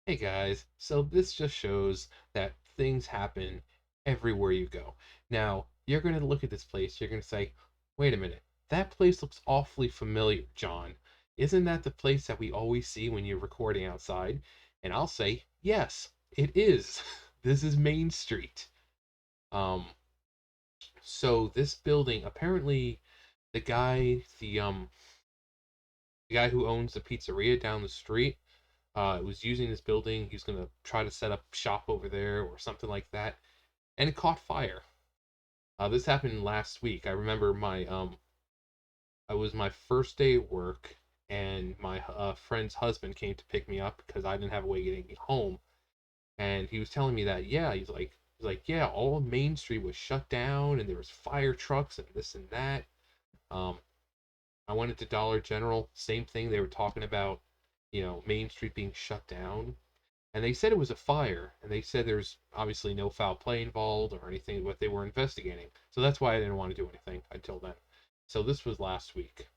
Hey guys, so this just shows that things happen everywhere you go. Now, you're going to look at this place, you're going to say, wait a minute, that place looks awfully familiar, John. Isn't that the place that we always see when you're recording outside? And I'll say, yes, it is. This is Main Street. Um, so this building, apparently the guy who owns the pizzeria down the street was using this building. He was going to try to set up shop over there or something like that, and it caught fire. This happened last week. I remember it was my first day at work, and my friend's husband came to pick me up because I didn't have a way of getting home, and he was telling me that yeah, all of Main Street was shut down, and there was fire trucks and this and that. Um, I went into Dollar General, same thing. They were talking about, Main Street being shut down, and they said it was a fire, and they said there's obviously no foul play involved or anything, but they were investigating. So that's why I didn't want to do anything until then. So this was last week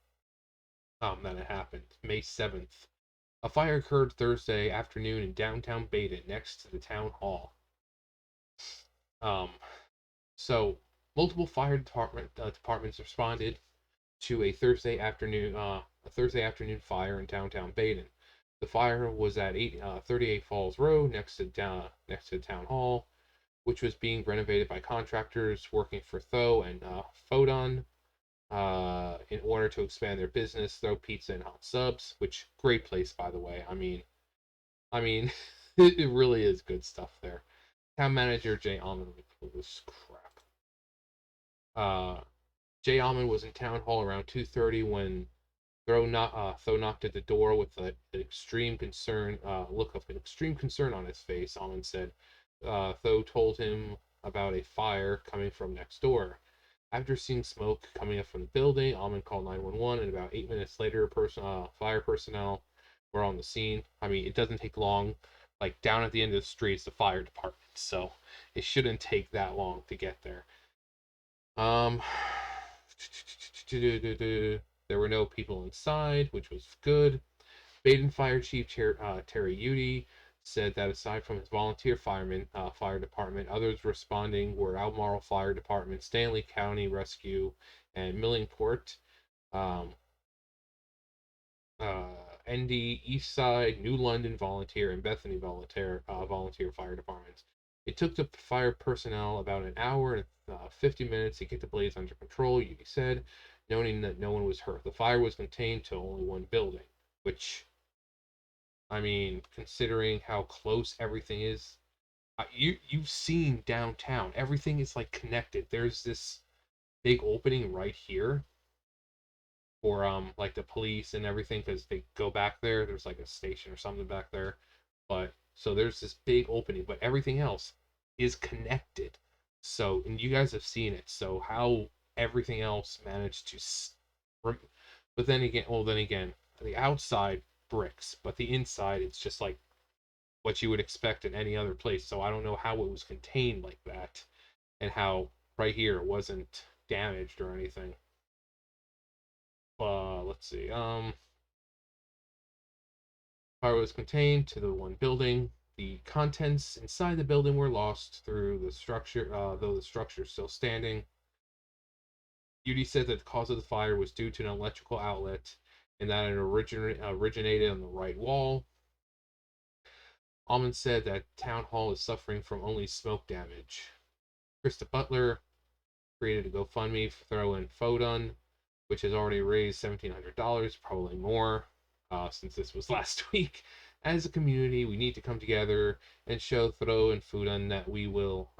that it happened, May 7th. A fire occurred Thursday afternoon in downtown Badin next to the town hall. Um, so multiple departments responded to a Thursday afternoon fire in downtown Badin. The fire was at 38 Falls Road next to town hall, which was being renovated by contractors working for Tho and Fodon in order to expand their business. Tho Pizza and Hot Subs, which great place by the way. I mean, it really is good stuff there. Town manager Jay Almond was crap. Uh, Jay Almond was in town hall around 2:30 when Tho knocked at the door with an extreme concern, look of extreme concern on his face. Almond said Tho told him about a fire coming from next door. After seeing smoke coming up from the building, Almond called 911, and about 8 minutes later, fire personnel were on the scene. I mean, it doesn't take long. Like, down at the end of the street is the fire department, so it shouldn't take that long to get there. Um, there were no people inside, which was good. Baden Fire Chief Terry Udy said that aside from his volunteer fire department, others responding were Albemarle Fire Department, Stanley County Rescue, and Millingport, um, uh, ND Eastside, New London Volunteer, and Bethany Volunteer Fire Departments. It took the fire personnel about an hour and 50 minutes to get the blaze under control, Udy said, noting that no one was hurt. The fire was contained to only one building, which, I mean, considering how close everything is, you've seen downtown. Everything is like connected. There's this big opening right here for like the police and everything because they go back there. There's like a station or something back there, but so there's this big opening, but everything else is connected. So and you guys have seen it. So how everything else managed to, but then again, the outside bricks, but the inside it's just like what you would expect in any other place. So I don't know how it was contained like that, and how right here it wasn't damaged or anything. Let's see. Fire was contained to the one building. The contents inside the building were lost through the structure, though the structure is still standing. Udy said that the cause of the fire was due to an electrical outlet and that it originated on the right wall. Almond said that Town Hall is suffering from only smoke damage. Krista Butler created a GoFundMe for Throw in Fodun, which has already raised $1,700, probably more, since this was last week. As a community, we need to come together and show Throw and Fodun that we will,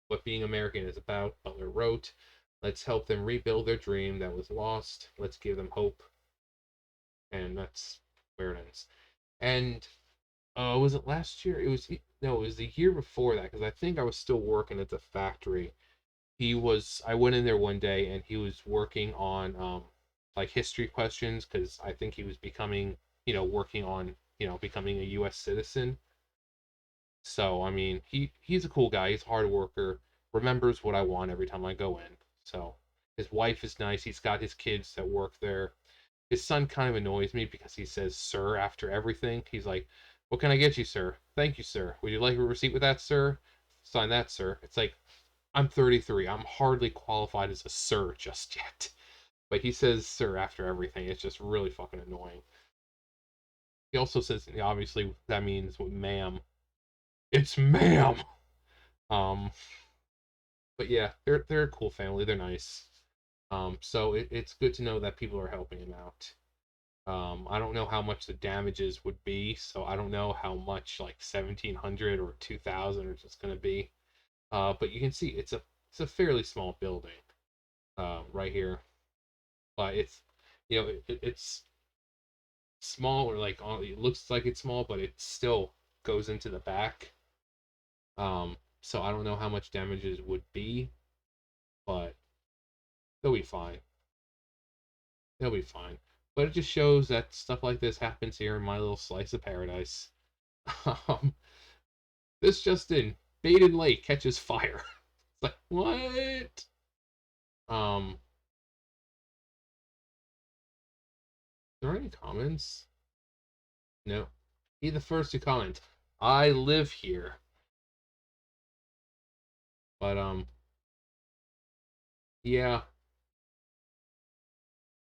what being American is about, Butler wrote. Let's help them rebuild their dream that was lost. Let's give them hope. And that's where it ends. And was it last year? It was no, it was the year before that because I think I was still working at the factory. I went in there one day and he was working on like history questions because I think he was working on becoming a US citizen. So I mean he's a cool guy, he's a hard worker, remembers what I want every time I go in. So his wife is nice, he's got his kids that work there. His son kind of annoys me because he says "sir" after everything. He's like, "What can I get you, sir? Thank you, sir. Would you like a receipt with that, sir? Sign that, sir." It's like, I'm 33. I'm hardly qualified as a sir just yet. But he says "sir" after everything. It's just really fucking annoying. He also says, obviously, that means "ma'am." It's "ma'am." Um, but yeah, they're a cool family. They're nice. So it's good to know that people are helping him out. I don't know how much the damages would be, so I don't know how much like 1,700 or 2,000 are just gonna be. But you can see it's a fairly small building right here, but it's it's small, or like it looks like it's small, but it still goes into the back. So I don't know how much damages would be, but they'll be fine. They'll be fine. But it just shows that stuff like this happens here in my little slice of paradise. Um, this just in: Badin Lake catches fire. It's like, what? Um, are there any comments? No. Be the first to comment. I live here. But yeah.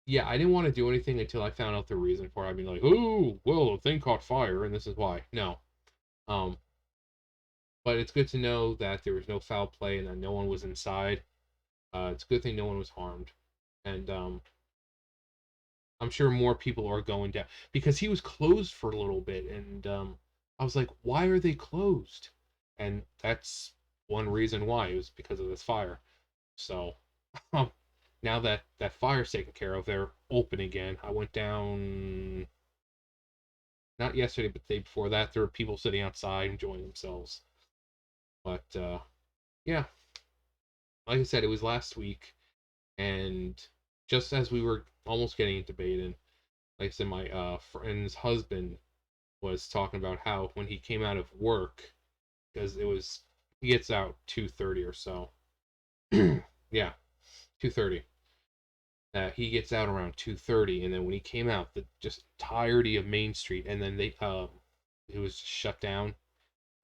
Yeah, I didn't want to do anything until I found out the reason for it. I'd be like, oh, well, the thing caught fire and this is why. No. Um, but it's good to know that there was no foul play and that no one was inside. It's a good thing no one was harmed. And I'm sure more people are going down because he was closed for a little bit, and I was like, why are they closed? And that's one reason why. It was because of this fire. So um, now that that fire's taken care of, they're open again. I went down not yesterday, but the day before that. There were people sitting outside enjoying themselves. But yeah, like I said, it was last week, and just as we were almost getting into Baden, like I said, my friend's husband was talking about how when he came out of work, because it was he gets out 2:30 or so. Yeah, 2:30. He gets out around 2:30, and then when he came out, the just entirety of Main Street, and then it was shut down.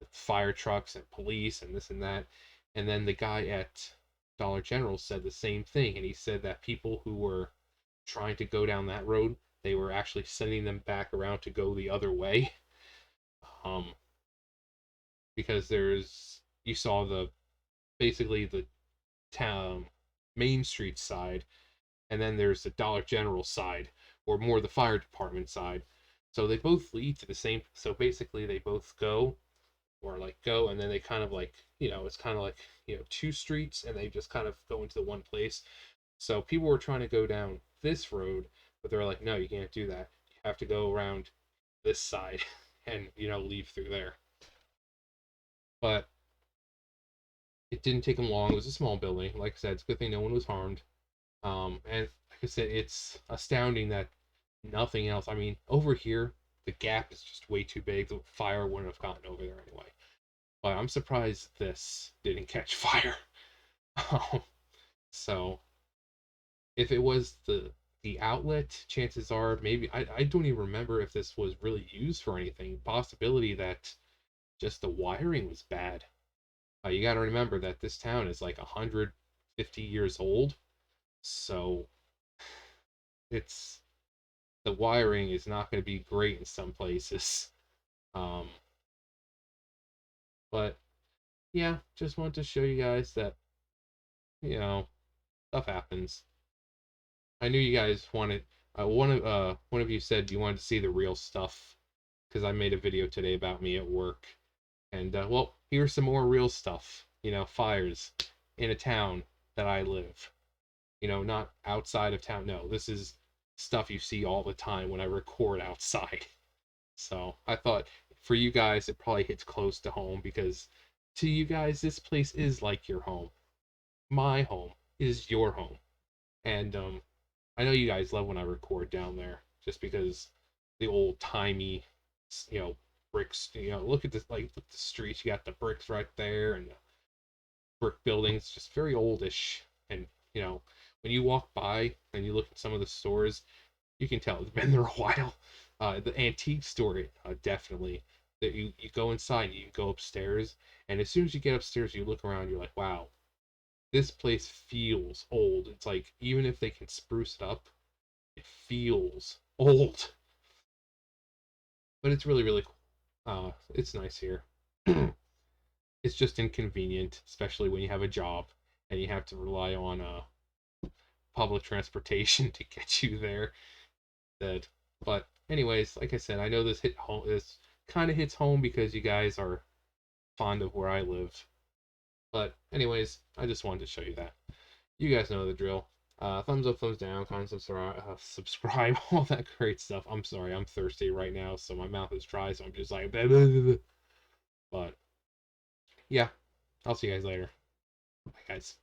Fire trucks and police and this and that, and then the guy at Dollar General said the same thing, and he said that people who were trying to go down that road, they were actually sending them back around to go the other way. Um, because you saw the basically the town Main Street side, and then there's the Dollar General side, or more the fire department side. So they both lead to the same. So basically, they both go, or like go, and then they kind of like, it's kind of like, two streets, and they just kind of go into the one place. So people were trying to go down this road, but they're like, no, you can't do that. You have to go around this side and leave through there. But it didn't take them long. It was a small building. Like I said, it's a good thing no one was harmed. And like I said, it's astounding that nothing else. I mean, over here, the gap is just way too big. The fire wouldn't have gotten over there anyway. But I'm surprised this didn't catch fire. So if it was the outlet, chances are maybe I don't even remember if this was really used for anything. Possibility that just the wiring was bad. You got to remember that this town is like 150 years old, so it's the wiring is not going to be great in some places. Um, but yeah, just wanted to show you guys that you know stuff happens. I knew you guys wanted. One of you said you wanted to see the real stuff because I made a video today about me at work, and well, here's some more real stuff. Fires in a town that I live. Not outside of town. No, this is stuff you see all the time when I record outside. So I thought for you guys, it probably hits close to home because to you guys, this place is like your home. My home is your home. And I know you guys love when I record down there just because the old timey, you know, bricks, look at this, like, look at the streets. You got the bricks right there and the brick buildings, just very oldish. And, when you walk by and you look at some of the stores, You can tell it's been there a while. The antique store, definitely. That you go inside, you go upstairs, and as soon as you get upstairs, you look around, you're like, wow, this place feels old. It's like even if they can spruce it up, it feels old. But it's really really cool. It's nice here. It's just inconvenient, especially when you have a job and you have to rely on public transportation to get you there. That, but anyways, like I said, I know this hit home. This kind of hits home because you guys are fond of where I live. But anyways, I just wanted to show you that. You guys know the drill. Thumbs up, thumbs down, comment, subscribe, all that great stuff. I'm sorry, I'm thirsty right now, so my mouth is dry, so I'm just like, blah, blah, blah, blah. But yeah, I'll see you guys later. Bye, guys.